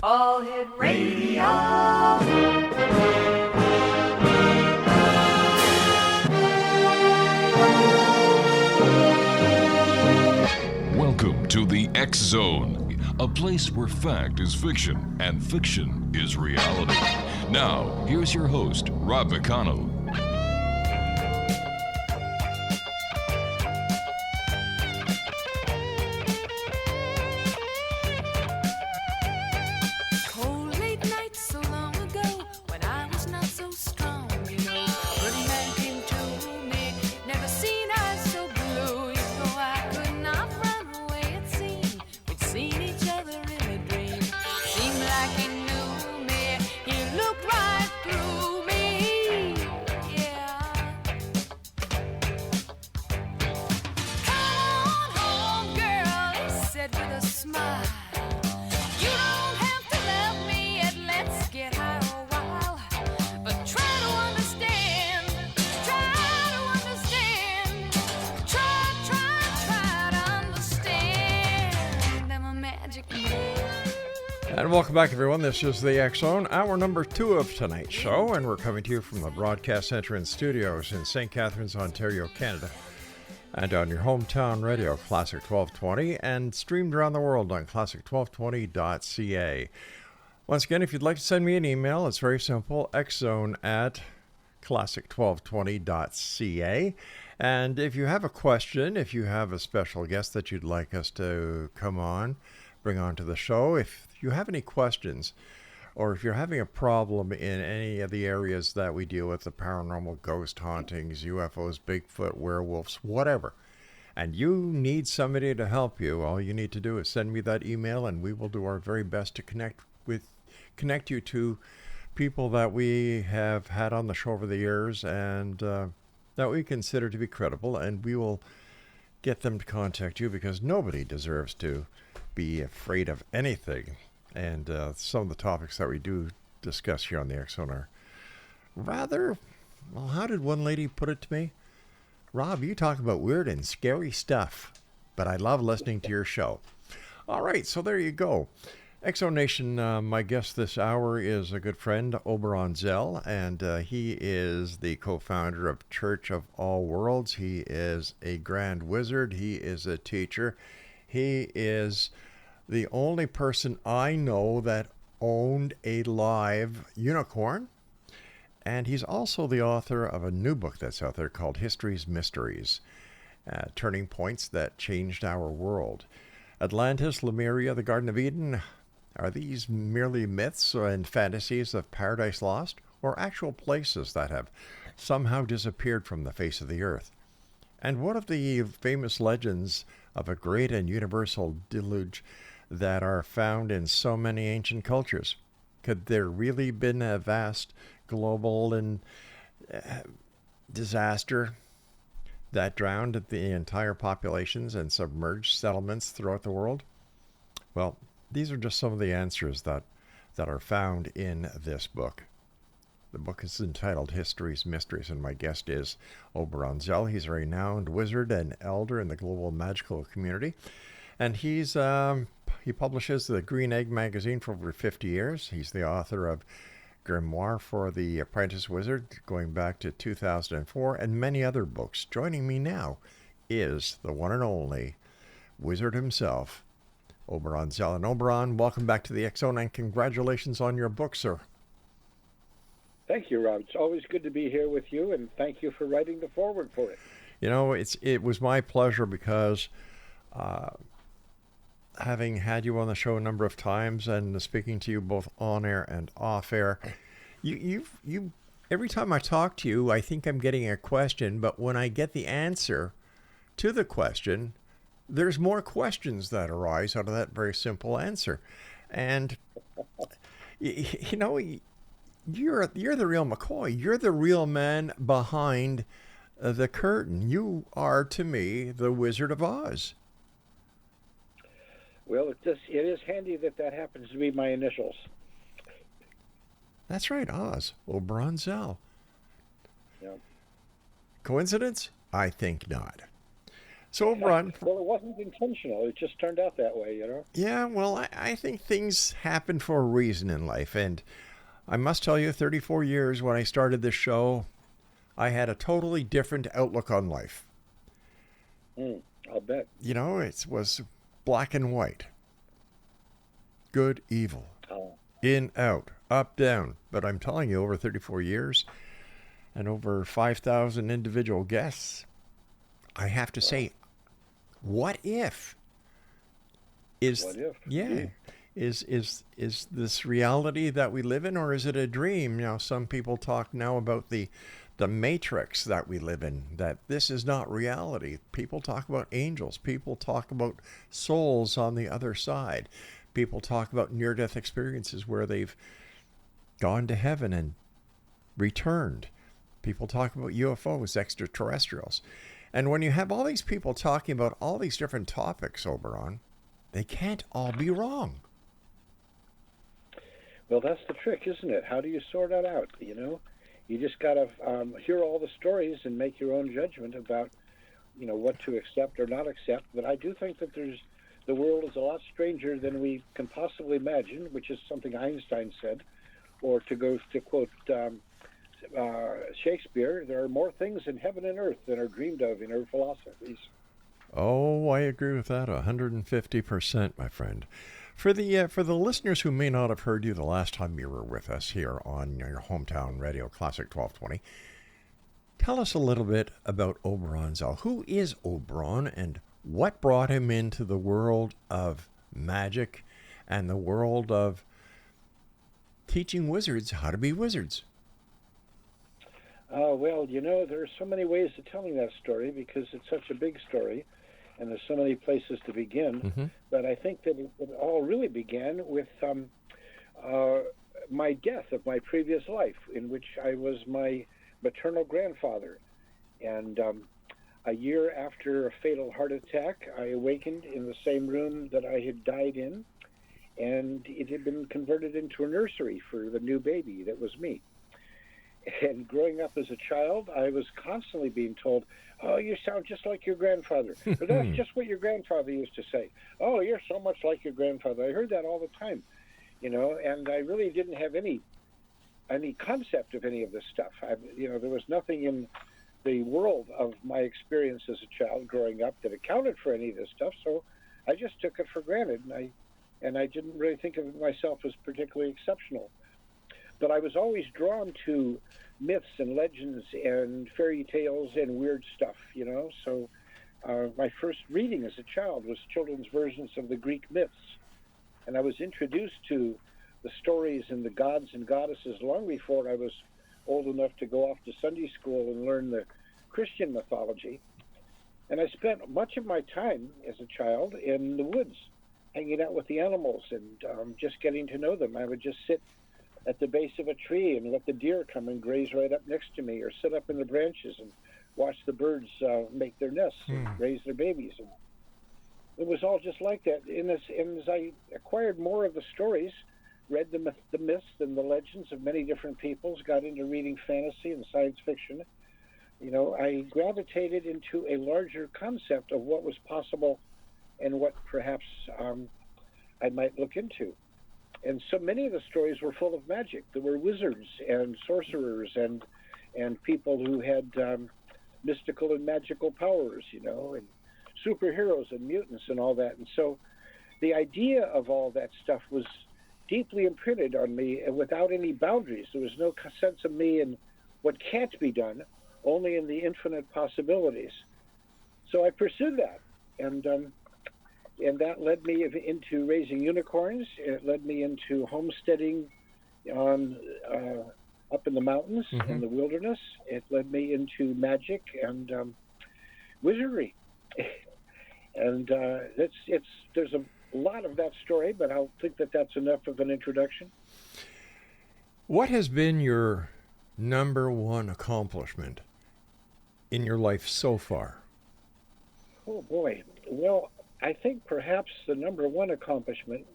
All Hit Radio. Welcome to the X Zone, a place where fact is fiction and fiction is reality. Now, here's your host, Rob McConnell. And welcome back, everyone. This is the X Zone, hour number 2 of tonight's show, and we're coming to you from the Broadcast Center and Studios in St. Catharines, Ontario, Canada, and on your hometown radio, Classic 1220, and streamed around the world on classic1220.ca. Once again, if you'd like to send me an email, it's very simple, xzone@classic1220.ca. And if you have a question, if you have a special guest that you'd like us to come on, bring on to the show, if you have any questions, or if you're having a problem in any of the areas that we deal with, the paranormal, ghost hauntings, UFOs, Bigfoot, werewolves, whatever, and you need somebody to help you, all you need to do is send me that email, and we will do our very best to connect you to people that we have had on the show over the years and that we consider to be credible, and we will get them to contact you, because nobody deserves to be afraid of anything. And some of the topics that we do discuss here on the X Zone are rather, well, how did one lady put it to me? Rob, you talk about weird and scary stuff, but I love listening to your show. All right, so there you go. X Zone Nation, my guest this hour is a good friend, OBERON ZELL, and he is the co-founder of Church of All Worlds. He is a grand wizard. He is a teacher. He is the only person I know that owned a live unicorn. And he's also the author of a new book that's out there called History's Mysteries, Turning Points That Changed Our World. Atlantis, Lemuria, the Garden of Eden, are these merely myths and fantasies of paradise lost, or actual places that have somehow disappeared from the face of the earth? And what of the famous legends of a great and universal deluge that are found in so many ancient cultures? Could there really been a vast global and disaster that drowned the entire populations and submerged settlements throughout the world? Well, these are just some of the answers that are found in this book. The book is entitled History's Mysteries, and my guest is OBERON ZELL. He's a renowned wizard and elder in the global magical community. And he publishes the Green Egg magazine for over 50 years. He's the author of Grimoire for the Apprentice Wizard, going back to 2004, and many other books. Joining me now is the one and only wizard himself, OBERON ZELL. And OBERON, welcome back to the X Zone, and congratulations on your book, sir. Thank you, Rob. It's always good to be here with you, and thank you for writing the foreword for it. You know, it was my pleasure, because having had you on the show a number of times and speaking to you both on air and off air, you every time I talk to you, I think I'm getting a question, but when I get the answer to the question, there's more questions that arise out of that very simple answer. And you know, you're the real McCoy. You're the real man behind the curtain. You are, to me, the Wizard of Oz. Well, it is handy that happens to be my initials. That's right, Oz. OBERON ZELL. Yeah. Coincidence? I think not. So, Ron. Well, it wasn't intentional. It just turned out that way, you know? Yeah, well, I think things happen for a reason in life. And I must tell you, 34 years when I started this show, I had a totally different outlook on life. I'll bet. You know, it was black and white. Good, evil. Oh. In, out, up, down. But I'm telling you, over 34 years and over 5,000 individual guests, I have to say, what if? What if? Yeah. Is this reality that we live in, or is it a dream? You know, some people talk now about the matrix that we live in, that this is not reality. People talk about angels. People talk about souls on the other side. People talk about near-death experiences where they've gone to heaven and returned. People talk about UFOs, extraterrestrials. And when you have all these people talking about all these different topics, Oberon, they can't all be wrong. Well, that's the trick, isn't it? How do you sort that out, you know? You just got to hear all the stories and make your own judgment about, you know, what to accept or not accept. But I do think that the world is a lot stranger than we can possibly imagine, which is something Einstein said. Or to quote Shakespeare, there are more things in heaven and earth than are dreamed of in our philosophies. Oh, I agree with that 150%, my friend. For the listeners who may not have heard you the last time you were with us here on your hometown radio, Classic 1220, tell us a little bit about Oberon ZELL. Who is Oberon, and what brought him into the world of magic and the world of teaching wizards how to be wizards? Well, you know, there are so many ways of telling that story because it's such a big story, and there's so many places to begin. Mm-hmm. But I think that it all really began with my death of my previous life, in which I was my maternal grandfather. And a year after a fatal heart attack, I awakened in the same room that I had died in, and it had been converted into a nursery for the new baby that was me. And growing up as a child, I was constantly being told, "Oh, you sound just like your grandfather." But that's just what your grandfather used to say. "Oh, you're so much like your grandfather." I heard that all the time, you know, and I really didn't have any concept of any of this stuff. There was nothing in the world of my experience as a child growing up that accounted for any of this stuff. So I just took it for granted, and I didn't really think of myself as particularly exceptional. But I was always drawn to myths and legends and fairy tales and weird stuff, you know. So my first reading as a child was children's versions of the Greek myths. And I was introduced to the stories and the gods and goddesses long before I was old enough to go off to Sunday school and learn the Christian mythology. And I spent much of my time as a child in the woods, hanging out with the animals and just getting to know them. I would just sit at the base of a tree and let the deer come and graze right up next to me, or sit up in the branches and watch the birds make their nests and raise their babies. And it was all just like that. And as I acquired more of the stories, read the myths and the legends of many different peoples, got into reading fantasy and science fiction, you know, I gravitated into a larger concept of what was possible and what perhaps I might look into. And so many of the stories were full of magic. There were wizards and sorcerers and people who had mystical and magical powers, you know, and superheroes and mutants and all that. And so the idea of all that stuff was deeply imprinted on me, and without any boundaries. There was no sense of me in what can't be done, only in the infinite possibilities. So I pursued that, and that led me into raising unicorns. It led me into homesteading up in the mountains, in the wilderness. It led me into magic and wizardry. And there's a lot of that story, but I think that that's enough of an introduction. What has been your number one accomplishment in your life so far? Oh, boy. Well, I think perhaps the number one accomplishment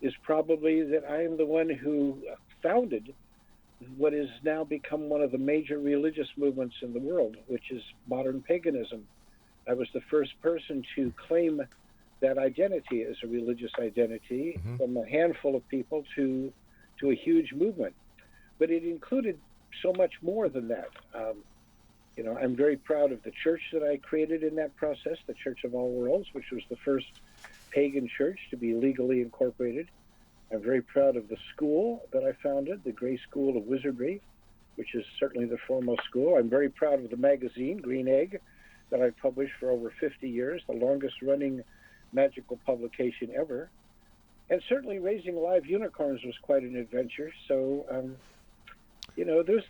is probably that I am the one who founded what has now become one of the major religious movements in the world, which is modern paganism. I was the first person to claim that identity as a religious identity, from a handful of people to a huge movement. But it included so much more than that. I'm very proud of the church that I created in that process, the Church of All Worlds, which was the first pagan church to be legally incorporated. I'm very proud of the school that I founded, the Grey School of Wizardry, which is certainly the foremost school. I'm very proud of the magazine, Green Egg, that I published for over 50 years, the longest running magical publication ever. And certainly raising live unicorns was quite an adventure. So,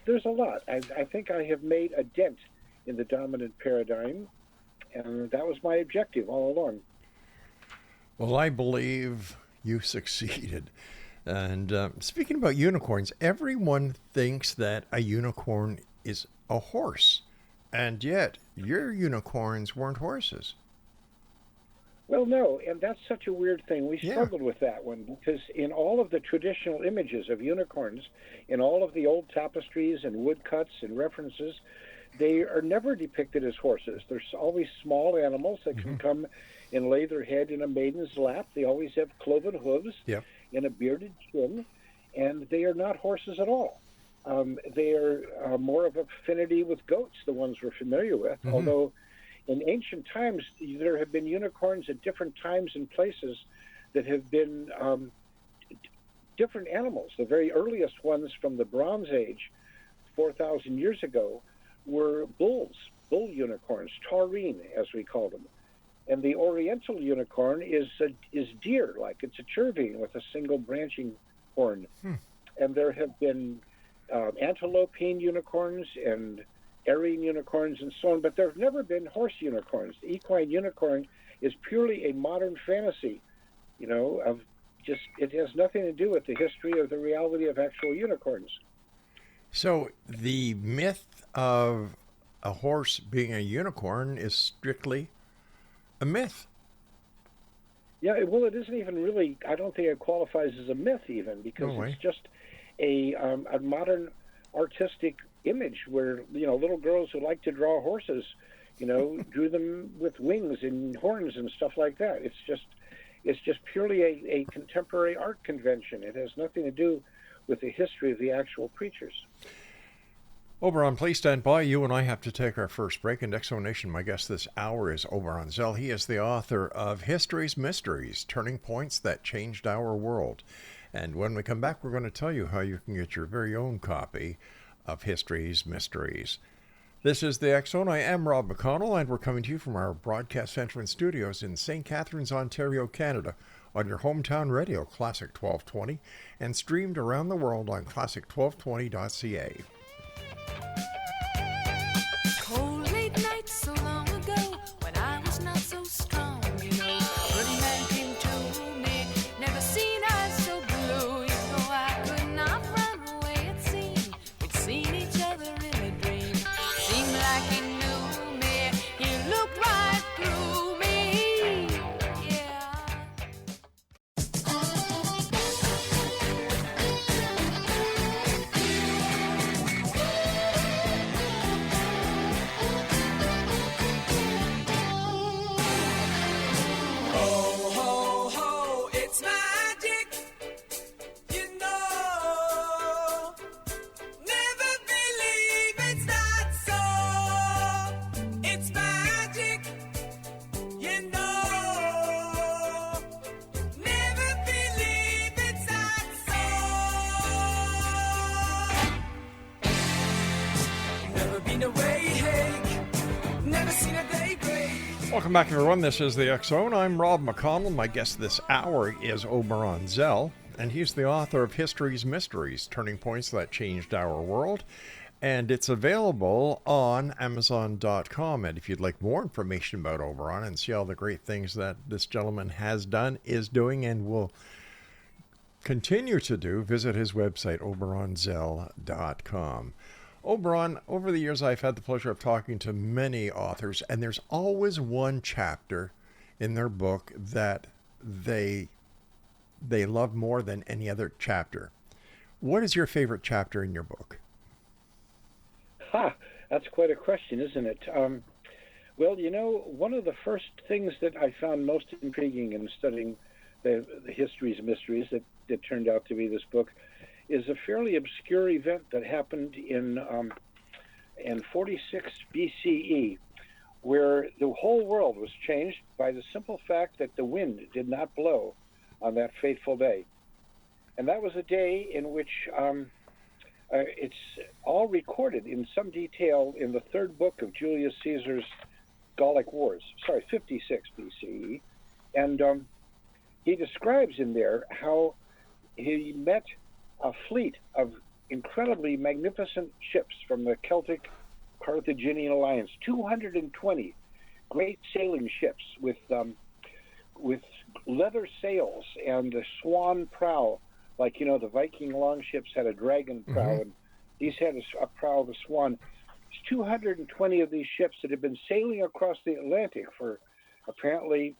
there's a lot. I think I have made a dent in the dominant paradigm, and that was my objective all along. Well, I believe you succeeded. And speaking about unicorns, everyone thinks that a unicorn is a horse. And yet, your unicorns weren't horses. Well, no, and that's such a weird thing. We struggled with that one because in all of the traditional images of unicorns, in all of the old tapestries and woodcuts and references, they are never depicted as horses. They're always small animals that can come and lay their head in a maiden's lap. They always have cloven hooves and a bearded chin, and they are not horses at all. They are more of affinity with goats, the ones we're familiar with, although in ancient times, there have been unicorns at different times and places that have been different animals. The very earliest ones from the Bronze Age, 4,000 years ago, were bull unicorns, taurine, as we call them. And the Oriental unicorn is deer, like it's a chervine with a single branching horn. And there have been antelopine unicorns and Aryan unicorns and so on, but there have never been horse unicorns. The equine unicorn is purely a modern fantasy, it has nothing to do with the history or the reality of actual unicorns. So the myth of a horse being a unicorn is strictly a myth. Yeah, well, it isn't even really, I don't think it qualifies as a myth even, because it's just a modern artistic image where little girls who like to draw horses drew them with wings and horns and stuff like that. It's just purely a contemporary art convention. It has nothing to do with the history of the actual creatures. Oberon, please stand by. You and I have to take our first break. In Exonation, my guest this hour is Oberon ZELL. He is the author of History's Mysteries, Turning Points That Changed Our World. And when we come back, we're going to tell you how you can get your very own copy of History's Mysteries. This is the X Zone. I am Rob McConnell, and we're coming to you from our broadcast center and studios in St. Catharines, Ontario, Canada, on your hometown radio, Classic 1220, and streamed around the world on classic1220.ca. Cold late nights so long ago, when I was not so strong, Pretty man came to me, never seen eyes so blue, I could not run away, it seemed. We'd seen each other in a dream. Seemed like he knew me, he looked right through me, Welcome back, everyone. This is the X Zone. I'm Rob McConnell. My guest this hour is Oberon ZELL, and he's the author of History's Mysteries, Turning Points That Changed Our World. And it's available on Amazon.com. And if you'd like more information about Oberon and see all the great things that this gentleman has done, is doing, and will continue to do, visit his website, OberonZELL.com. Oberon, over the years I've had the pleasure of talking to many authors, and there's always one chapter in their book that they love more than any other chapter. What is your favorite chapter in your book? That's quite a question, isn't it? Well, one of the first things that I found most intriguing in studying the histories mysteries that turned out to be this book is a fairly obscure event that happened in 46 BCE, where the whole world was changed by the simple fact that the wind did not blow on that fateful day. And that was a day in which it's all recorded in some detail in the third book of Julius Caesar's Gallic Wars, 56 BCE. And he describes in there how he met a fleet of incredibly magnificent ships from the Celtic Carthaginian alliance, 220 great sailing ships with leather sails and a swan prow, like the Viking longships had a dragon prow, and these had a prow of a swan. There's 220 of these ships that had been sailing across the Atlantic for apparently,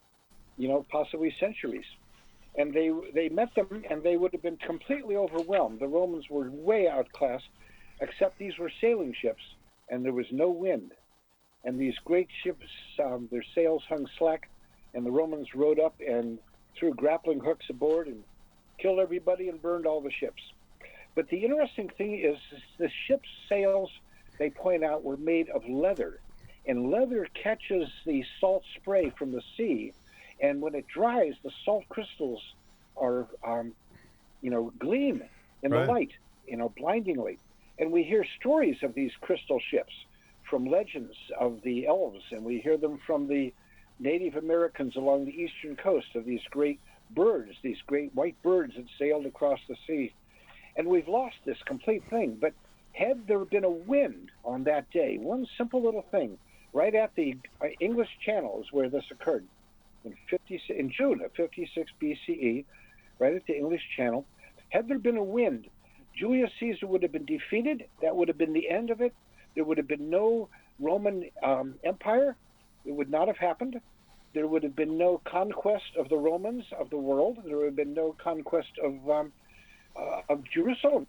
possibly centuries. And they met them, and they would have been completely overwhelmed. The Romans were way outclassed, except these were sailing ships, and there was no wind. And these great ships, their sails hung slack, and the Romans rode up and threw grappling hooks aboard and killed everybody and burned all the ships. But the interesting thing is the ship's sails, they point out, were made of leather. And leather catches the salt spray from the sea, and when it dries, the salt crystals are, gleam in the light, blindingly. And we hear stories of these crystal ships from legends of the Elves, and we hear them from the Native Americans along the eastern coast of these great birds, these great white birds that sailed across the sea. And we've lost this complete thing. But had there been a wind on that day, one simple little thing, right at the English Channel is where this occurred, in June of 56 BCE, right at the English Channel. Had there been a wind, Julius Caesar would have been defeated. That would have been the end of it. There would have been no Roman Empire. It would not have happened. There would have been no conquest of the Romans of the world. There would have been no conquest of Jerusalem.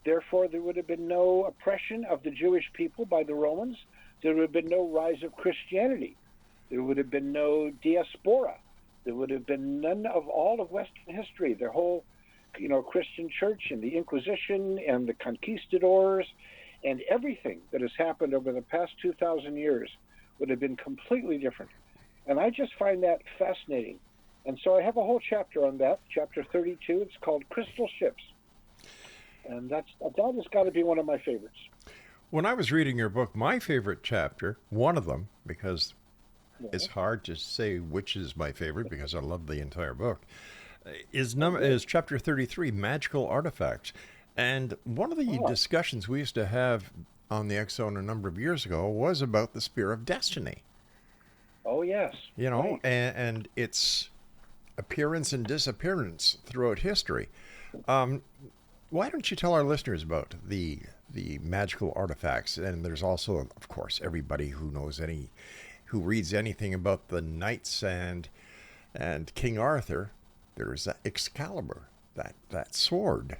Therefore, there would have been no oppression of the Jewish people by the Romans. There would have been no rise of Christianity. There would have been no diaspora. There would have been none of all of Western history. The whole, Christian church and the Inquisition and the conquistadors and everything that has happened over the past 2,000 years would have been completely different. And I just find that fascinating. And so I have a whole chapter on that, chapter 32. It's called Crystal Ships. And that has got to be one of my favorites. When I was reading your book, my favorite chapter, one of them, because it's hard to say which is my favorite because I love the entire book, is chapter 33, Magical Artifacts. And one of the discussions we used to have on the X Zone a number of years ago was about the Spear of Destiny. Oh, yes. Right. And its appearance and disappearance throughout history. Why don't you tell our listeners about the magical artifacts? And there's also, of course, everybody who reads anything about the knights and King Arthur. There's that Excalibur, that sword.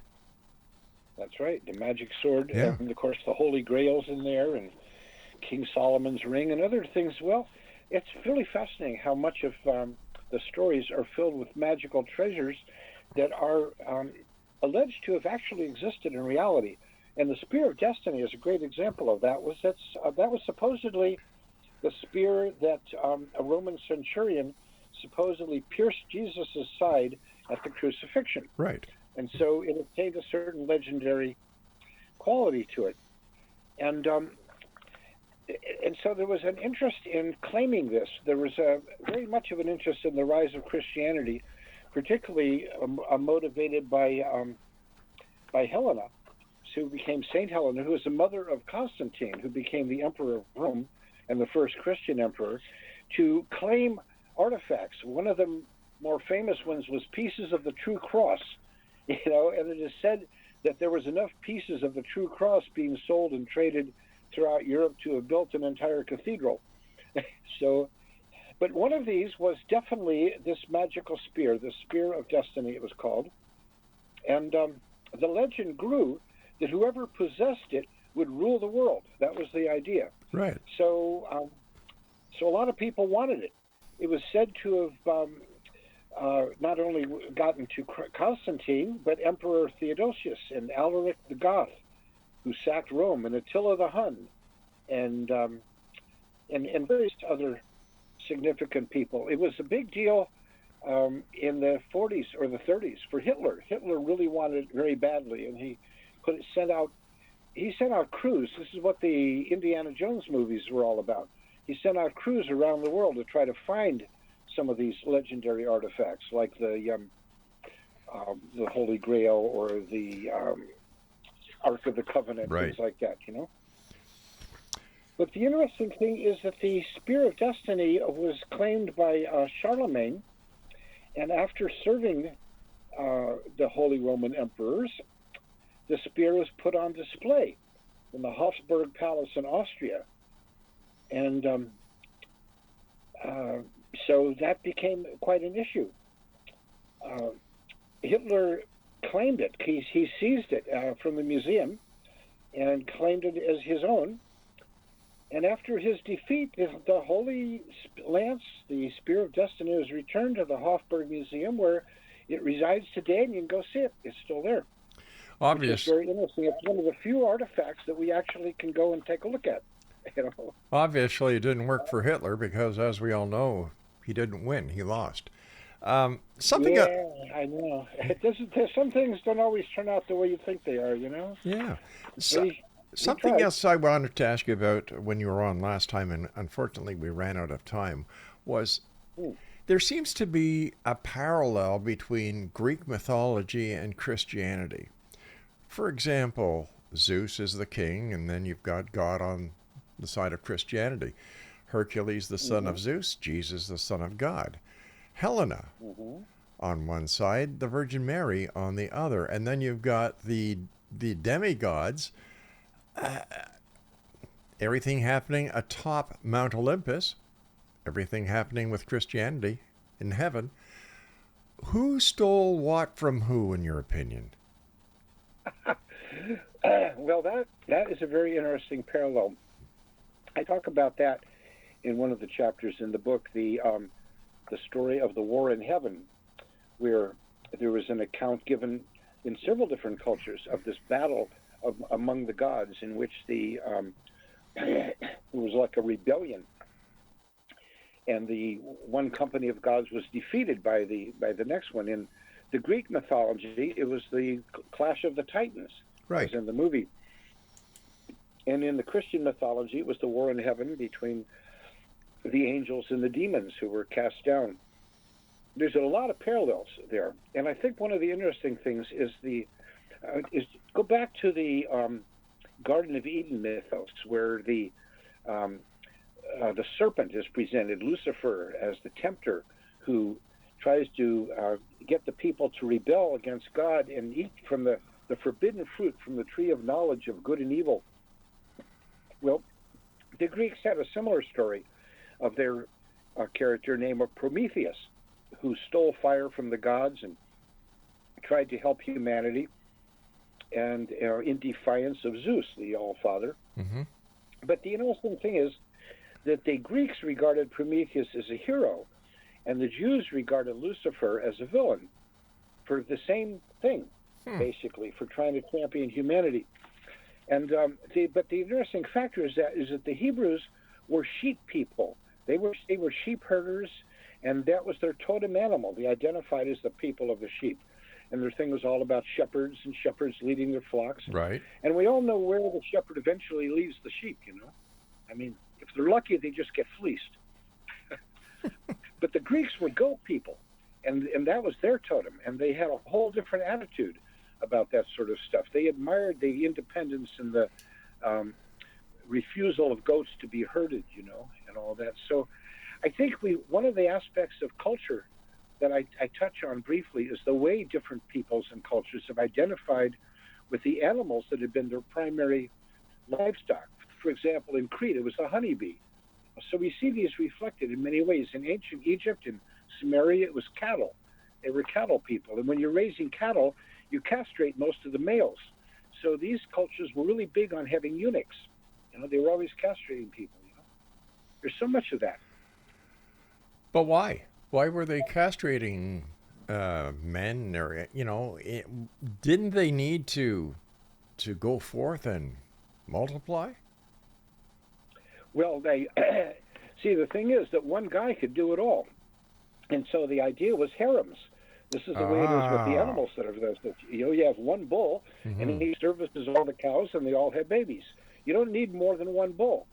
That's right, the magic sword, and of course the Holy Grail's in there, and King Solomon's ring, and other things. Well, it's really fascinating how much of the stories are filled with magical treasures that are alleged to have actually existed in reality. And the Spear of Destiny is a great example of that. That was supposedly the spear that a Roman centurion supposedly pierced Jesus' side at the crucifixion. Right. And so it attained a certain legendary quality to it. And so there was an interest in claiming this. There was very much of an interest in the rise of Christianity, particularly motivated by Helena, who became Saint Helena, who was the mother of Constantine, who became the emperor of Rome and the first Christian emperor, to claim artifacts. One of the more famous ones was pieces of the true cross, and it is said that there was enough pieces of the true cross being sold and traded throughout Europe to have built an entire cathedral. But one of these was definitely this magical spear, the Spear of Destiny it was called. And the legend grew that whoever possessed it would rule the world. That was the idea. Right. So So a lot of people wanted it. It was said to have not only gotten to Constantine, but Emperor Theodosius and Alaric the Goth, who sacked Rome, and Attila the Hun, and various other significant people. It was a big deal in the 40s or the 30s for Hitler. Hitler really wanted it very badly, and he sent out crews. This is what the Indiana Jones movies were all about. He sent out crews around the world to try to find some of these legendary artifacts, like the Holy Grail or the Ark of the Covenant, right. Things like that, But the interesting thing is that the Spear of Destiny was claimed by Charlemagne, and after serving the Holy Roman Emperors, the spear was put on display in the Hofburg Palace in Austria. And so that became quite an issue. Hitler claimed it. He seized it from the museum and claimed it as his own. And after his defeat, the Holy Lance, the Spear of Destiny, was returned to the Hofburg Museum, where it resides today, and you can go see it. It's still there. Obvious. It's very interesting. It's one of the few artifacts that we actually can go and take a look at. Obviously, it didn't work for Hitler because, as we all know, he didn't win. He lost. I know. It doesn't. Some things don't always turn out the way you think they are. Yeah. Something else I wanted to ask you about when you were on last time, and unfortunately we ran out of time, was there seems to be a parallel between Greek mythology and Christianity. For example, Zeus is the king, and then you've got God on the side of Christianity. Hercules, the son of Zeus, Jesus, the son of God. Helena on one side, the Virgin Mary on the other. And then you've got the demigods, everything happening atop Mount Olympus, everything happening with Christianity in heaven. Who stole what from who, in your opinion? Well, that is a very interesting parallel. I talk about that in one of the chapters in the book, the story of the war in heaven, where there was an account given in several different cultures of this battle among the gods, in which it was like a rebellion, and the one company of gods was defeated by the next one. In the Greek mythology, it was the clash of the Titans, right, as in the movie. And in the Christian mythology, it was the war in heaven between the angels and the demons who were cast down. There's a lot of parallels there, and I think one of the interesting things is go back to the Garden of Eden mythos, where the serpent is presented, Lucifer, as the tempter who tries to get the people to rebel against God and eat from the forbidden fruit from the tree of knowledge of good and evil. Well, the Greeks had a similar story of their character named Prometheus, who stole fire from the gods and tried to help humanity, and in defiance of Zeus, the All-Father. But the interesting thing is that the Greeks regarded Prometheus as a hero, and the Jews regarded Lucifer as a villain for the same thing, basically, for trying to champion humanity. And but the interesting factor is that the Hebrews were sheep people. They were sheep herders, and that was their totem animal. They identified as the people of the sheep, and their thing was all about shepherds and shepherds leading their flocks. Right. And we all know where the shepherd eventually leaves the sheep. I mean, if they're lucky, they just get fleeced. But the Greeks were goat people, and that was their totem, and they had a whole different attitude about that sort of stuff. They admired the independence and the refusal of goats to be herded, and all that. So I think one of the aspects of culture that I touch on briefly is the way different peoples and cultures have identified with the animals that have been their primary livestock. For example, in Crete, it was the honeybee. So we see these reflected in many ways. In ancient Egypt and Sumeria, it was cattle. They were cattle people. And when you're raising cattle, you castrate most of the males. So these cultures were really big on having eunuchs. They were always castrating people. There's so much of that. But why? Why were they castrating men? Or didn't they need to go forth and multiply? Well, they see, the thing is that one guy could do it all, and so the idea was harems. This is the way it is with the animals that are there. So, you have one bull, and he services all the cows, and they all have babies. You don't need more than one bull.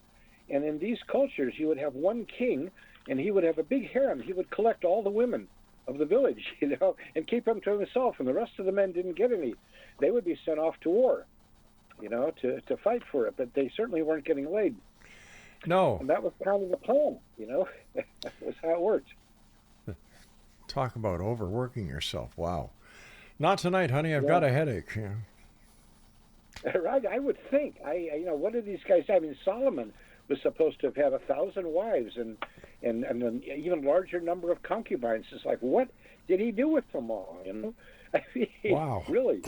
And in these cultures, you would have one king, and he would have a big harem. He would collect all the women of the village, and keep them to himself, and the rest of the men didn't get any. They would be sent off to war, to fight for it, but they certainly weren't getting laid. No. And that was kind of the plan, That was how it worked. Talk about overworking yourself. Wow. Not tonight, honey. I've got a headache. Right, I would think. What did these guys have? I mean, Solomon was supposed to have had 1,000 wives and an even larger number of concubines. It's like, what did he do with them all? I mean, wow. Really.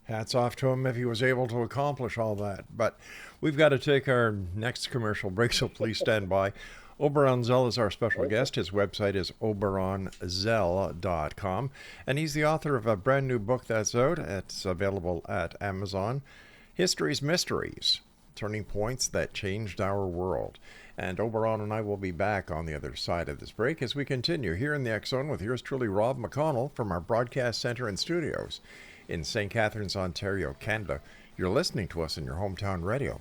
Hats off to him if he was able to accomplish all that. But we've got to take our next commercial break, so please stand by. Oberon Zell is our special guest. His website is oberonzell.com, and he's the author of a brand new book that's out. It's available at Amazon, History's Mysteries, Turning Points That Changed Our World. And Oberon and I will be back on the other side of this break as we continue here in the X Zone with yours truly, Rob McConnell, from our broadcast center and studios in St. Catharines, Ontario, Canada. You're listening to us in your hometown radio,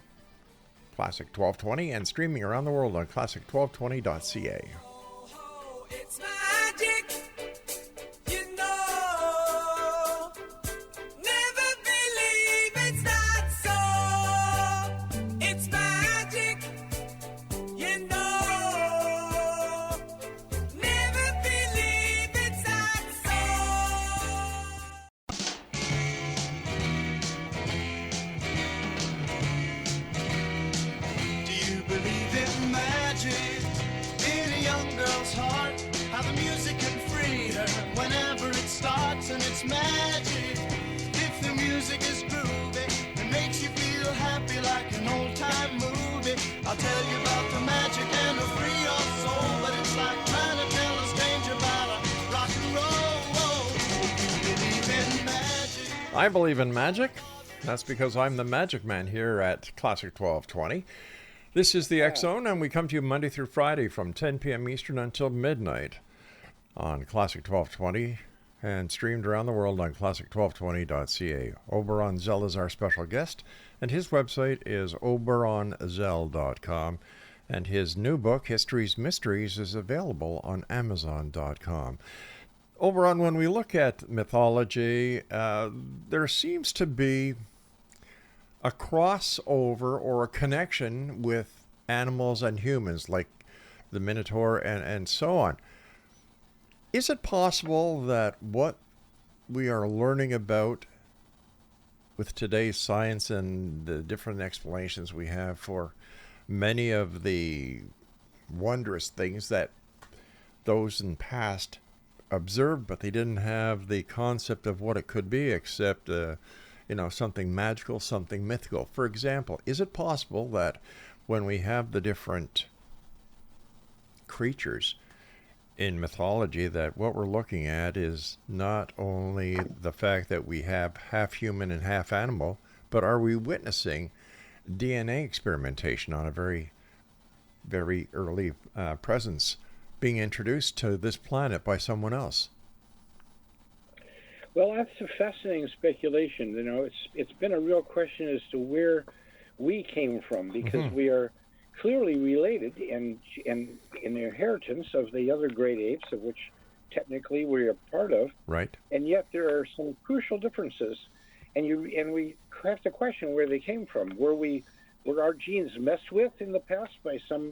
Classic 1220, and streaming around the world on classic1220.ca. It's magic, never believe it's not so. It's magic, never believe it's not so. Do you believe in magic in a young girl's heart? How the music can free her whenever it starts, and it's magic. If the music is groovy, it makes you feel happy like an old-time movie. I'll tell you about the magic and it'll free your soul, but it's like trying to tell a stranger about a rock and roll. You believe in magic? I believe in magic. That's because I'm the magic man here at Classic 1220. This is the X Zone, and we come to you Monday through Friday from 10 p.m. Eastern until midnight on Classic 1220 and streamed around the world on classic1220.ca. Oberon Zell is our special guest, and his website is oberonzell.com, and his new book, History's Mysteries, is available on amazon.com. Oberon, when we look at mythology, there seems to be a crossover or a connection with animals and humans, like the Minotaur and so on. Is it possible that what we are learning about with today's science and the different explanations we have for many of the wondrous things that those in past observed, but they didn't have the concept of what it could be except something magical, something mythical? For example, is it possible that when we have the different creatures in mythology, that what we're looking at is not only the fact that we have half human and half animal, but are we witnessing DNA experimentation on a very, very early presence being introduced to this planet by someone else? Well, that's a fascinating speculation. It's been a real question as to where we came from, because we are clearly related in the inheritance of the other great apes, of which technically we are part of. Right. And yet there are some crucial differences, and we have to question where they came from. Were our genes messed with in the past by some,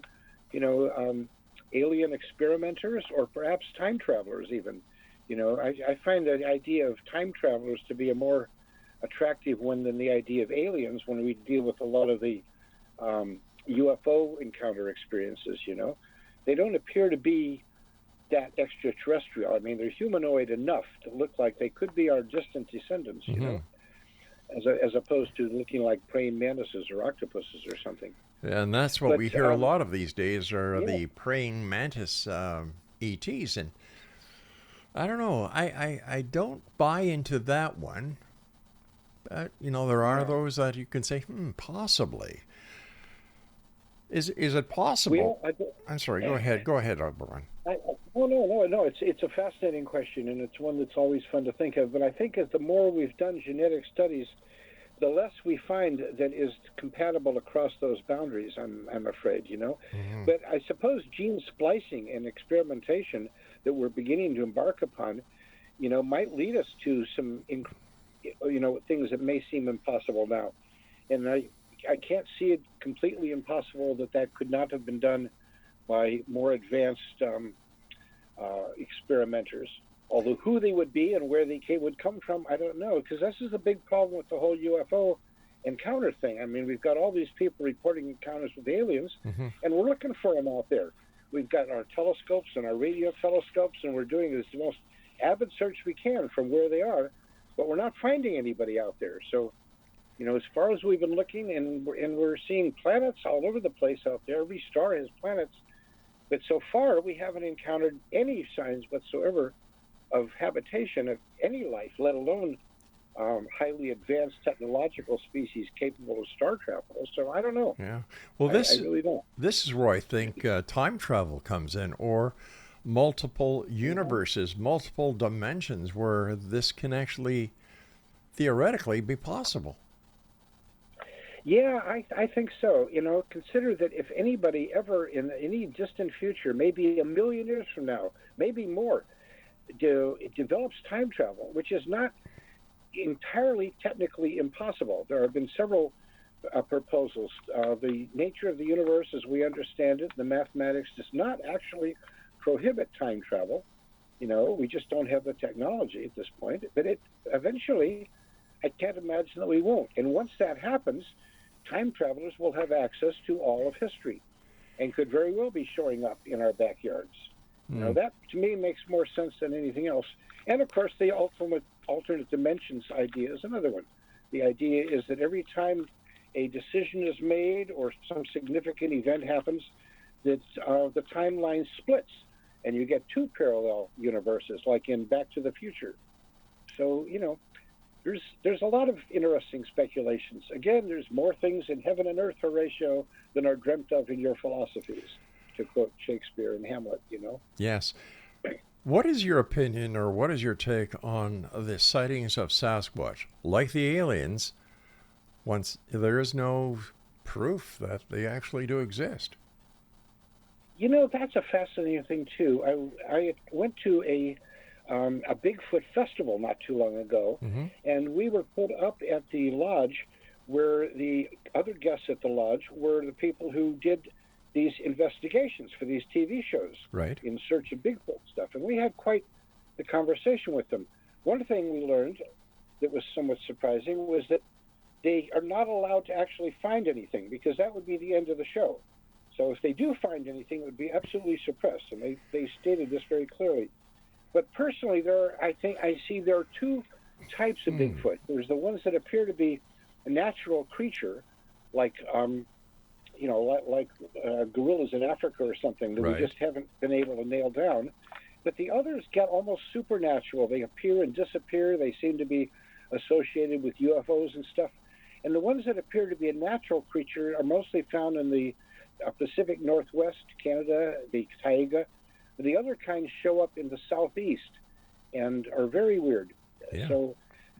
alien experimenters, or perhaps time travelers even? I find the idea of time travelers to be a more attractive one than the idea of aliens when we deal with a lot of the UFO encounter experiences. They don't appear to be that extraterrestrial. I mean, they're humanoid enough to look like they could be our distant descendants, as opposed to looking like praying mantises or octopuses or something. And that's what But, we hear a lot of these days are yeah. the praying mantis ETs. And I don't know. I don't buy into that one. But, there are those that you can say, possibly. Is it possible? I'm sorry. Go ahead. Go ahead, Oberon. No. It's a fascinating question, and it's one that's always fun to think of. But I think as the more we've done genetic studies, the less we find that is compatible across those boundaries. I'm afraid, Mm-hmm. But I suppose gene splicing and experimentation that we're beginning to embark upon, might lead us to some, things that may seem impossible now, and I can't see it completely impossible that could not have been done by more advanced experimenters. Although who they would be and where they would come from, I don't know, because this is a big problem with the whole UFO encounter thing. I mean, we've got all these people reporting encounters with aliens, Mm-hmm. and we're looking for them out there. We've got our telescopes and our radio telescopes, and we're doing this most avid search we can from where they are, but we're not finding anybody out there. So, as far as we've been looking, and we're seeing planets all over the place out there. Every star has planets, but so far we haven't encountered any signs whatsoever of habitation of any life, let alone highly advanced technological species capable of star travel. So I don't know. Yeah. Well, I really don't. This is where I think time travel comes in, or multiple universes, multiple dimensions, where this can actually theoretically be possible. Yeah, I think so. Consider that if anybody ever in any distant future, maybe a million years from now, maybe more, develops time travel, which is not entirely technically impossible. There have been several proposals. The nature of the universe, as we understand it, the mathematics does not actually prohibit time travel. We just don't have the technology at this point. But eventually, I can't imagine that we won't. And once that happens, time travelers will have access to all of history and could very well be showing up in our backyards. That to me makes more sense than anything else. And of course, the alternate dimensions idea is another one. The idea is that every time a decision is made or some significant event happens, that the timeline splits and you get two parallel universes, like in Back to the Future. So, there's a lot of interesting speculations. Again, there's more things in heaven and earth, Horatio, than are dreamt of in your philosophies, to quote Shakespeare in Hamlet, Yes. What is your opinion, or what is your take on the sightings of Sasquatch? Like the aliens, once there is no proof that they actually do exist. That's a fascinating thing, too. I went to a Bigfoot festival not too long ago, Mm-hmm. and we were put up at the lodge where the other guests at the lodge were the people who did these investigations for these TV shows, Right. in search of Bigfoot stuff. And we had quite the conversation with them. One thing we learned that was somewhat surprising was that they are not allowed to actually find anything, because that would be the end of the show. So if they do find anything, it would be absolutely suppressed, and they stated this very clearly. But personally, there are two types of Bigfoot. There's the ones that appear to be a natural creature, like gorillas in Africa or something that Right. we just haven't been able to nail down. But the others get almost supernatural. They appear and disappear. They seem to be associated with UFOs and stuff. And the ones that appear to be a natural creature are mostly found in the Pacific Northwest, Canada, the taiga. The other kinds show up in the southeast and are very weird. Yeah. So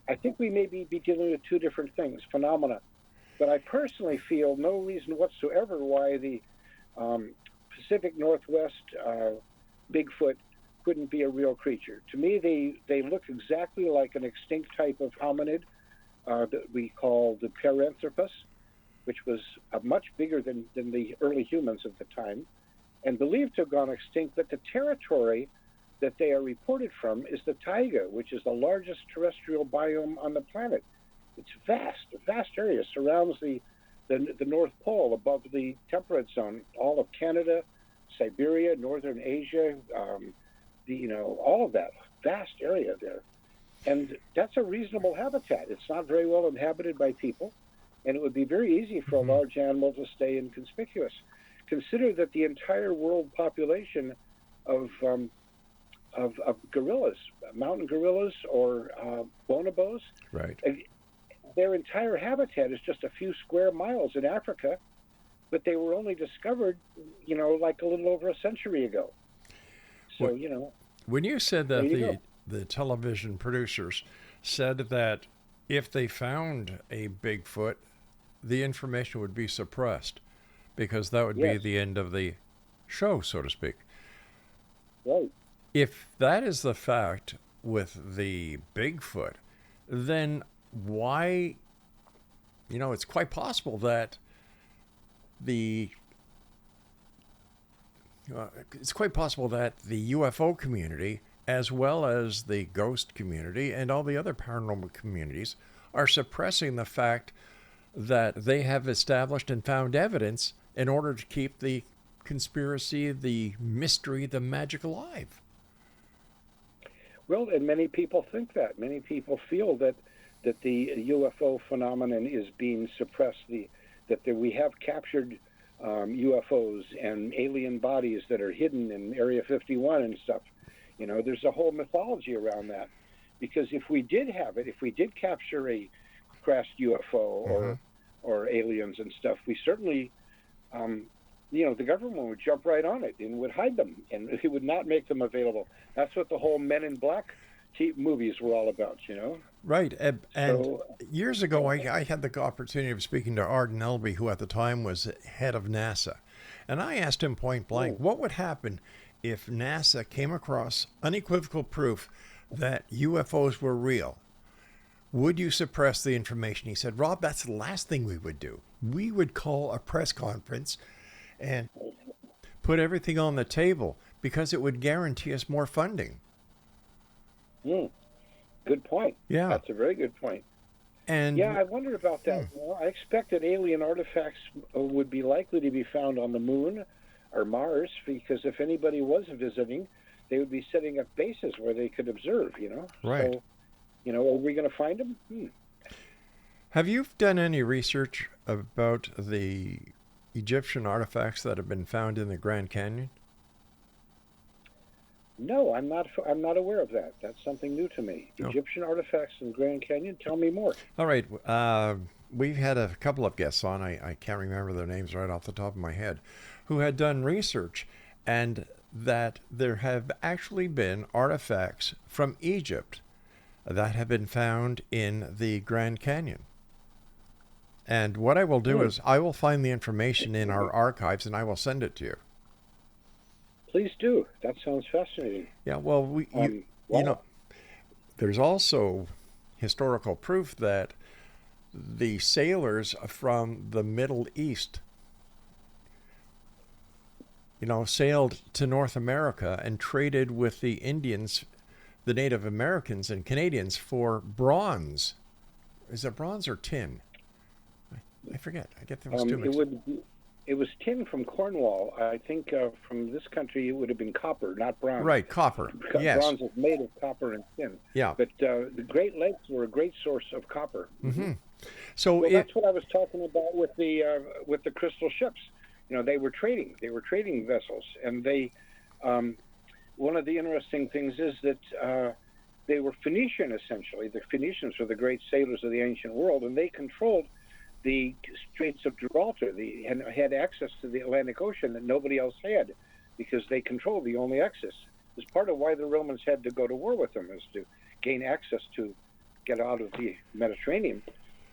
I think we may be dealing with two different things, phenomena. But I personally feel no reason whatsoever why the Pacific Northwest Bigfoot couldn't be a real creature. To me, they look exactly like an extinct type of hominid that we call the Paranthropus, which was much bigger than the early humans of the time, and believed to have gone extinct. But the territory that they are reported from is the taiga, which is the largest terrestrial biome on the planet. It's vast. A vast area surrounds the North Pole above the temperate zone, all of Canada, Siberia, Northern Asia, all of that vast area there. And that's a reasonable habitat. It's not very well inhabited by people. and it would be very easy for a large animal to stay inconspicuous. Consider that the entire world population of gorillas, mountain gorillas or bonobos, Right. their entire habitat is just a few square miles in Africa, but they were only discovered, like a little over a century ago. So, Well, When you said that There you the television producers said that if they found a Bigfoot, the information would be suppressed because that would be Yes. the end of the show, so to speak. right. If that is the fact with the Bigfoot, then why, it's quite possible that the UFO community, as well as the ghost community and all the other paranormal communities, are suppressing the fact that they have established and found evidence in order to keep the conspiracy, the mystery, the magic alive. Well, and many people think that. Many people feel that the UFO phenomenon is being suppressed. That we have captured UFOs and alien bodies that are hidden in Area 51 and stuff. There's a whole mythology around that. Because if we did have it, if we did capture a crashed UFO or aliens and stuff, we certainly, the government would jump right on it and would hide them, and it would not make them available. That's what the whole Men in Black movies were all about, Right. And So- years ago, I had the opportunity of speaking to Arden Elby, who at the time was head of NASA. And I asked him point blank, what would happen if NASA came across unequivocal proof that UFOs were real? Would you suppress the information? He said, Rob, that's the last thing we would do. We would call a press conference and put everything on the table because it would guarantee us more funding. Good point. Yeah. That's a very good point. And Yeah, I wondered about that. I expect that alien artifacts would be likely to be found on the moon or Mars, because if anybody was visiting, they would be setting up bases where they could observe, Right. So, are we going to find them? Have you done any research about the Egyptian artifacts that have been found in the Grand Canyon? No, I'm not aware of that. That's something new to me. Oh. Egyptian artifacts in Grand Canyon. Tell me more. All right. We've had a couple of guests on, I can't remember their names right off the top of my head, who had done research, and that there have actually been artifacts from Egypt that have been found in the Grand Canyon. And what I will do is I will find the information in our archives and I will send it to you. Please do. That sounds fascinating. Yeah, well, there's also historical proof that the sailors from the Middle East, sailed to North America and traded with the Indians, the Native Americans and Canadians for bronze. Is it bronze or tin? I forget. I get those two mixed up. It was tin from Cornwall. I think from this country it would have been copper, not bronze. Right, copper. Yes. Bronze is made of copper and tin. Yeah. But the Great Lakes were a great source of copper. Mm-hmm. So Well, that's what I was talking about with the crystal ships. They were trading. They were trading vessels, and they. One of the interesting things is that they were Phoenician, essentially. The Phoenicians were the great sailors of the ancient world, and they controlled the Straits of Gibraltar. They had access to the Atlantic Ocean that nobody else had, because they controlled the only access. It's part of why the Romans had to go to war with them, is to gain access to get out of the Mediterranean.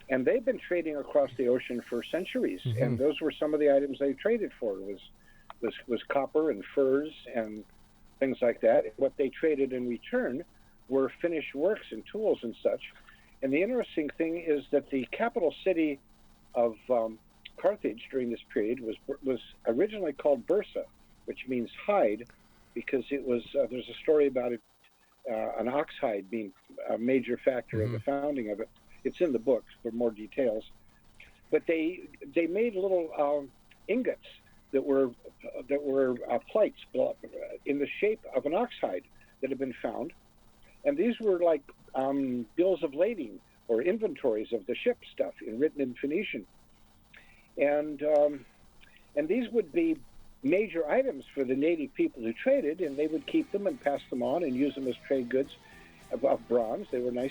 And they've been trading across the ocean for centuries, and those were some of the items they traded for. Was copper and furs and things like that. What they traded in return were finished works and tools and such. And the interesting thing is that the capital city of Carthage during this period was originally called Bursa, which means hide, because it was. There's a story about it, an ox hide being a major factor of the founding of it. It's in the book for more details. But they made little ingots that were plates in the shape of an ox hide that had been found, and these were like bills of lading or inventories of the ship stuff written in Phoenician. And these would be major items for the native people who traded, and they would keep them and pass them on and use them as trade goods of bronze. They were nice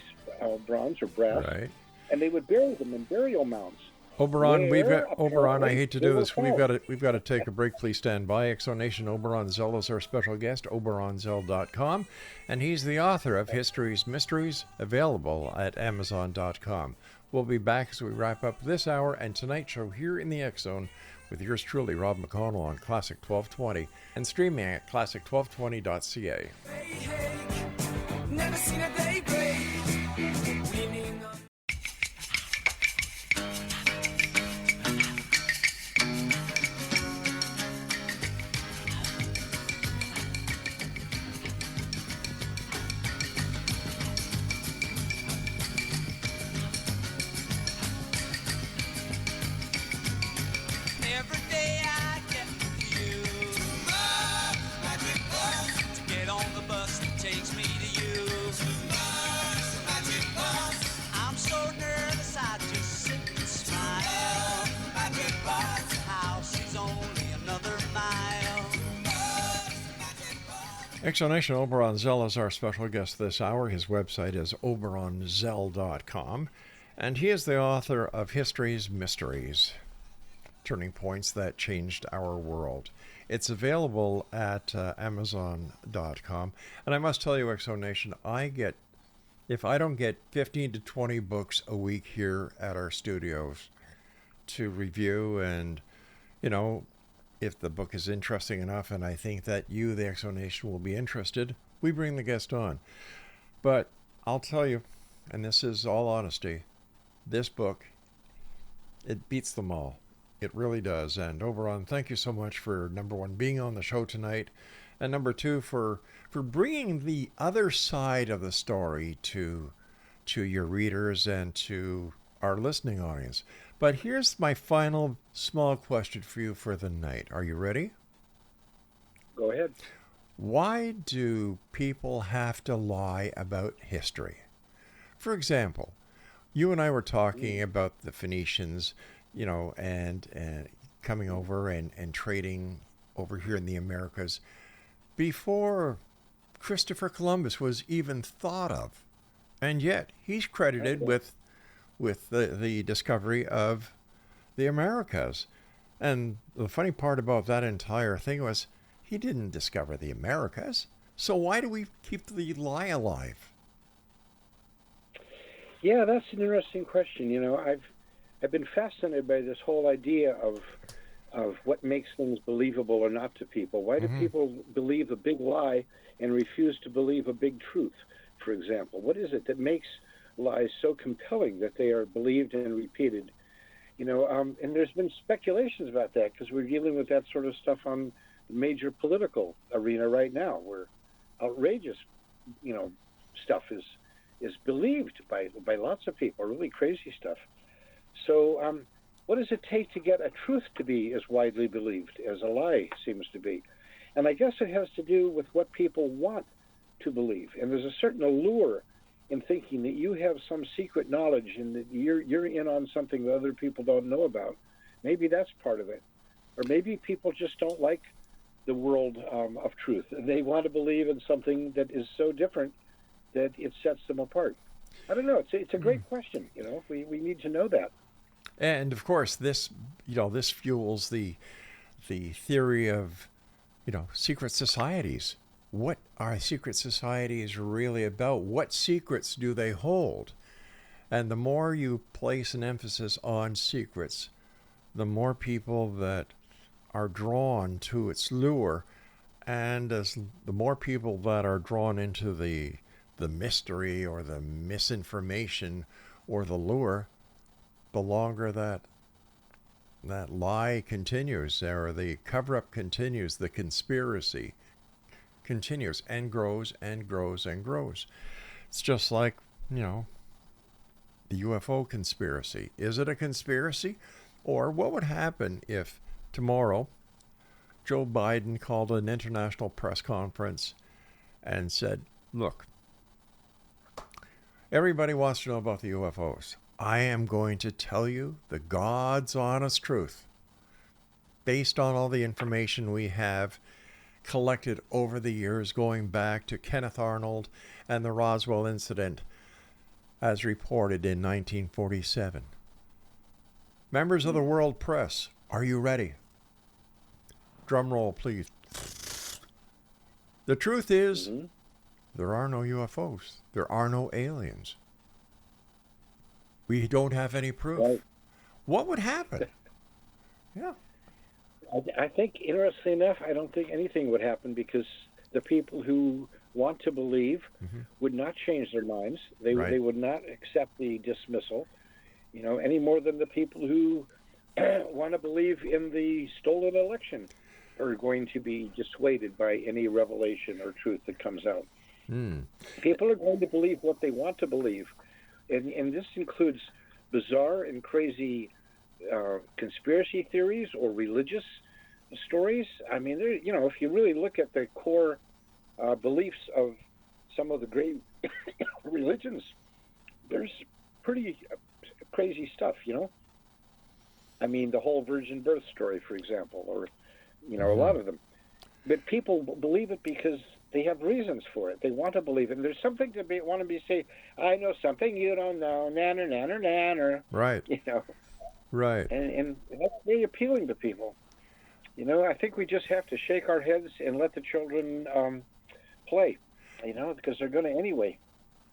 bronze or brass. Right. And they would bury them in burial mounds. Oberon, we've got Oberon. I apparently hate to they do were this. found. We've got to take a break. Please stand by. Exonation Oberon Zell is our special guest. OberonZell.com, and he's the author of History's Mysteries, available at Amazon.com. We'll be back as we wrap up this hour and tonight's show here in the X Zone with yours truly, Rob McConnell, on Classic 1220 and streaming at classic1220.ca. Never seen a day great. Leaning on. Every day I get you magic bus to get on the bus that takes me to you. Magic bus. I'm so nervous I just sit and smile. Magic bus. House is only another mile. Exonation Oberon Zell is our special guest this hour. His website is OberonZell.com, and he is the author of History's Mysteries, Turning Points That Changed Our World. It's available at Amazon.com. And I must tell you, Exonation, if I don't get 15 to 20 books a week here at our studios to review, and, if the book is interesting enough and I think that you, the Exonation, will be interested, we bring the guest on. But I'll tell you, and this is all honesty, this book, it beats them all. It really does. And Oberon, thank you so much for, number one, being on the show tonight, and number two, for bringing the other side of the story to your readers and to our listening audience. But here's my final small question for you for the night. Are you ready? Go ahead. Why do people have to lie about history? For example, you and I were talking about the Phoenicians, and coming over and trading over here in the Americas before Christopher Columbus was even thought of. And yet he's credited with the discovery of the Americas. And the funny part about that entire thing was he didn't discover the Americas. So why do we keep the lie alive? Yeah, that's an interesting question. I've been fascinated by this whole idea of what makes things believable or not to people. Why do people believe a big lie and refuse to believe a big truth, for example? What is it that makes lies so compelling that they are believed and repeated? And there's been speculations about that because we're dealing with that sort of stuff on the major political arena right now, where outrageous, stuff is believed by lots of people, really crazy stuff. So what does it take to get a truth to be as widely believed as a lie seems to be? And I guess it has to do with what people want to believe. And there's a certain allure in thinking that you have some secret knowledge and that you're in on something that other people don't know about. Maybe that's part of it. Or maybe people just don't like the world of truth. They want to believe in something that is so different that it sets them apart. I don't know. It's a great question. We need to know that. And of course, this fuels the theory of, secret societies. What are secret societies really about? What secrets do they hold? And the more you place an emphasis on secrets, the more people that are drawn to its lure, and the more people that are drawn into the mystery or the misinformation or the lure, the longer that lie continues, or the cover-up continues, the conspiracy continues and grows and grows and grows. It's just like, the UFO conspiracy. Is it a conspiracy? Or what would happen if tomorrow Joe Biden called an international press conference and said, look, Everybody wants to know about the UFOs. I am going to tell you the God's honest truth, based on all the information we have collected over the years, going back to Kenneth Arnold and the Roswell incident as reported in 1947. Members of the world press, are you ready? Drum roll, please. The truth is, there are no UFOs. There are no aliens. We don't have any proof. Right. What would happen? Yeah. I think, interestingly enough, I don't think anything would happen because the people who want to believe would not change their minds. They would not accept the dismissal, any more than the people who want to believe in the stolen election are going to be dissuaded by any revelation or truth that comes out. People are going to believe what they want to believe, and this includes bizarre and crazy conspiracy theories or religious stories. I mean, if you really look at the core beliefs of some of the great religions, there's pretty crazy stuff, I mean, the whole virgin birth story, for example, or, a lot of them. But people believe it because they have reasons for it. They want to believe it. And there's something to want to be say, I know something you don't know, nanner, nanner, nanner. Right. Right. And that's very appealing to people. I think we just have to shake our heads and let the children play, because they're going to anyway.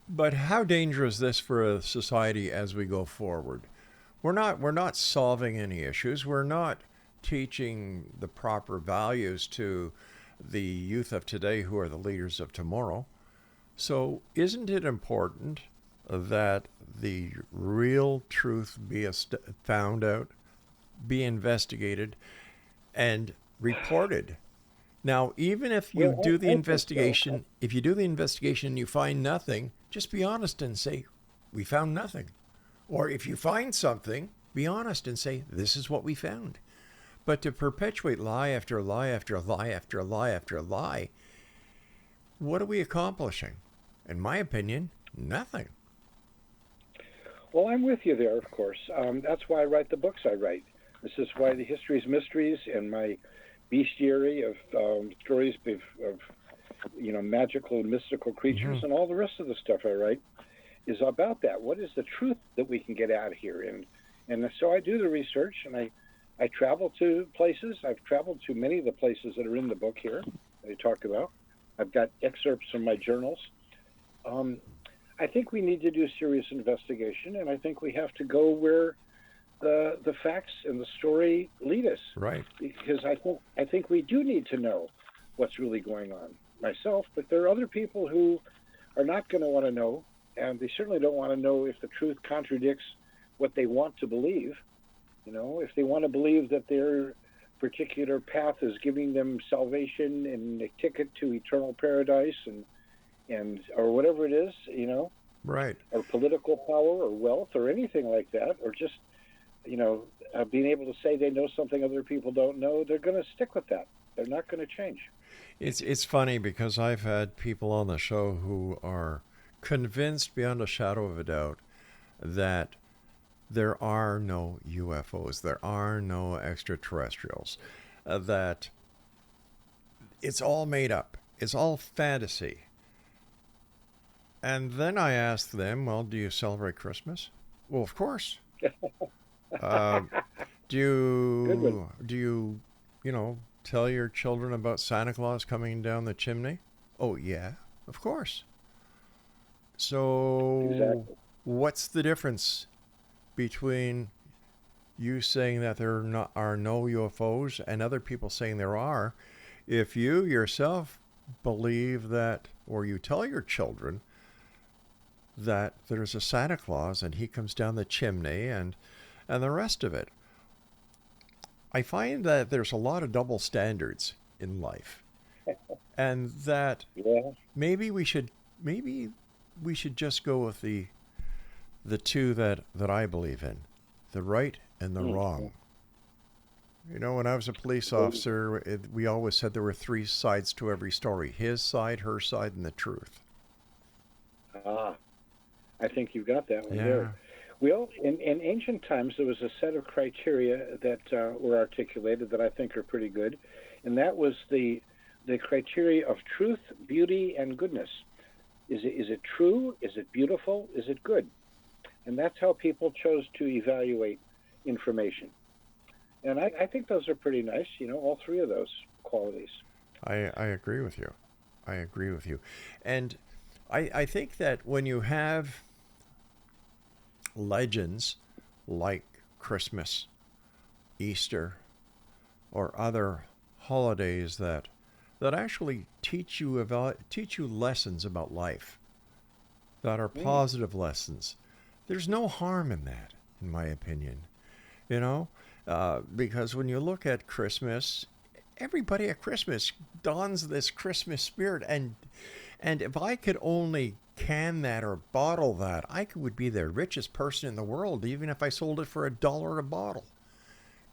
But how dangerous is this for a society as we go forward? We're not solving any issues. We're not teaching the proper values to the youth of today who are the leaders of tomorrow. So isn't it important that the real truth be found out, be investigated, and reported? Now, even if you do the investigation, and you find nothing, just be honest and say, we found nothing. Or if you find something, be honest and say, this is what we found. But to perpetuate lie after lie after lie after lie after lie, what are we accomplishing? In my opinion, nothing. Well, I'm with you there, of course. That's why I write the books I write. This is why the Histories, Mysteries, and my bestiary of stories of magical and mystical creatures and all the rest of the stuff I write is about that. What is the truth that we can get out of here? And so I do the research, and I travel to places. I've traveled to many of the places that are in the book here that I talk about. I've got excerpts from my journals. I think we need to do serious investigation, and I think we have to go where the facts and the story lead us. Right. Because I think we do need to know what's really going on. Myself, but there are other people who are not going to want to know, and they certainly don't want to know if the truth contradicts what they want to believe. If they want to believe that their particular path is giving them salvation and a ticket to eternal paradise and or whatever it is, right, or political power or wealth or anything like that, or just, being able to say they know something other people don't know, they're going to stick with that. They're not going to change. It's funny because I've had people on the show who are convinced beyond a shadow of a doubt that there are no UFOs, there are no extraterrestrials, that it's all made up, it's all fantasy. And then I ask them, well, do you celebrate Christmas? Well, of course. Do you tell your children about Santa Claus coming down the chimney? Oh, yeah, of course. So Exactly. What's the difference between you saying that there are no UFOs and other people saying there are? If you yourself believe that, or you tell your children that there's a Santa Claus and he comes down the chimney and the rest of it. I find that there's a lot of double standards in life, and that maybe we should just go with the two that I believe in, the right and the wrong. When I was a police officer, we always said there were three sides to every story: his side, her side, and the truth. I think you've got that one Yeah. there. Well, in ancient times, there was a set of criteria that were articulated that I think are pretty good, and that was the criteria of truth, beauty, and goodness. Is it true? Is it beautiful? Is it good? And that's how people chose to evaluate information. And I think those are pretty nice, all three of those qualities. I agree with you. I agree with you. And I think that when you have legends like Christmas, Easter, or other holidays that actually teach you lessons about life, that are positive lessons, there's no harm in that, in my opinion. Because when you look at Christmas, everybody at Christmas dons this Christmas spirit, and if I could only can that or bottle that, I would be the richest person in the world, even if I sold it for $1 a bottle,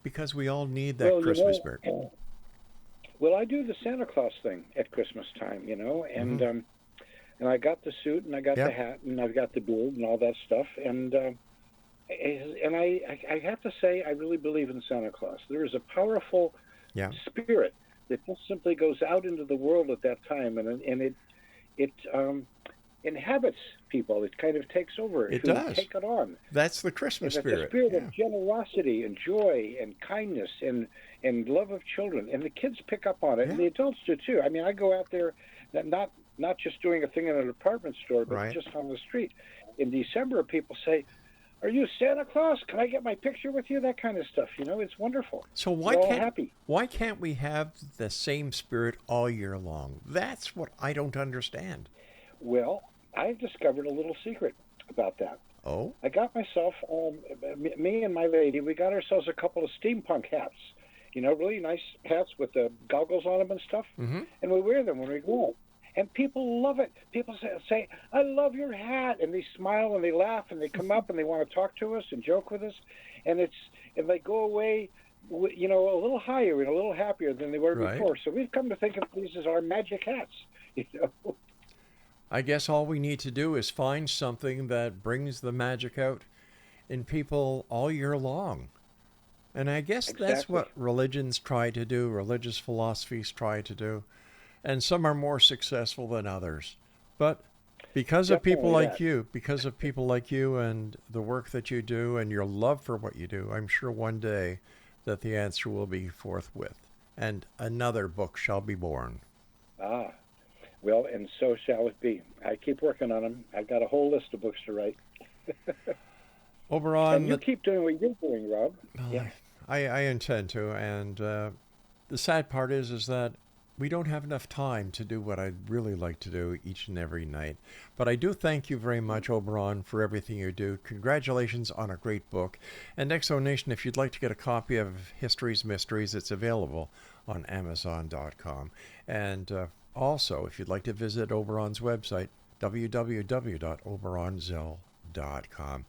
because we all need that Christmas spirit. Well, I do the Santa Claus thing at Christmas time, and and I got the suit and I got the hat and I've got the beard and all that stuff, and I have to say I really believe in Santa Claus. There is a powerful spirit that just simply goes out into the world at that time, and it inhabits people. It kind of takes over. It does. Take it on. That's the Christmas and spirit. The spirit of generosity and joy and kindness and love of children. And the kids pick up on it, and the adults do too. I mean, I go out there, not just doing a thing in a department store, but just on the street. In December, people say, "Are you Santa Claus? Can I get my picture with you?" That kind of stuff. It's wonderful. So why can't we have the same spirit all year long? That's what I don't understand. Well, I've discovered a little secret about that. Oh? I got myself, me and my lady, we got ourselves a couple of steampunk hats. Really nice hats with the goggles on them and stuff. Mm-hmm. And we wear them when we go out. And people love it. People say, "I love your hat," and they smile and they laugh and they come up and they want to talk to us and joke with us, and they go away, a little higher and a little happier than they were before. So we've come to think of these as our magic hats. I guess all we need to do is find something that brings the magic out in people all year long. And I guess that's what religions try to do, religious philosophies try to do. And some are more successful than others. But because of people like you, and the work that you do and your love for what you do, I'm sure one day that the answer will be forthwith. And another book shall be born. Ah, well, and so shall it be. I keep working on them. I've got a whole list of books to write. Oberon, and you keep doing what you're doing, Rob. Well, I intend to. And the sad part is that we don't have enough time to do what I'd really like to do each and every night. But I do thank you very much, Oberon, for everything you do. Congratulations on a great book. And Exonation, if you'd like to get a copy of History's Mysteries, it's available on Amazon.com. And also, if you'd like to visit Oberon's website, www.oberonzell.com.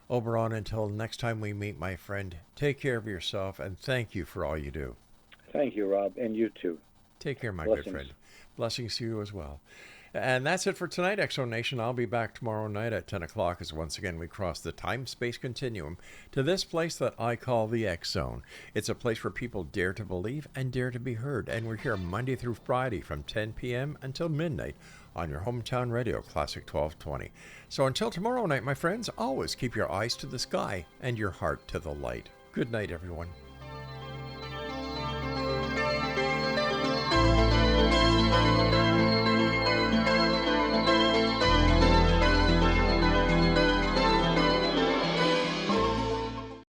Oberon, until next time we meet, my friend, take care of yourself, and thank you for all you do. Thank you, Rob, and you too. Take care, my Blessings. good friend. Blessings to you as well. And that's it for tonight, Exonation. I'll be back tomorrow night at 10 o'clock as once again we cross the time-space continuum to this place that I call the X Zone. It's a place where people dare to believe and dare to be heard. And we're here Monday through Friday from 10 p.m. until midnight on your hometown radio, Classic 1220. So until tomorrow night, my friends, always keep your eyes to the sky and your heart to the light. Good night, everyone.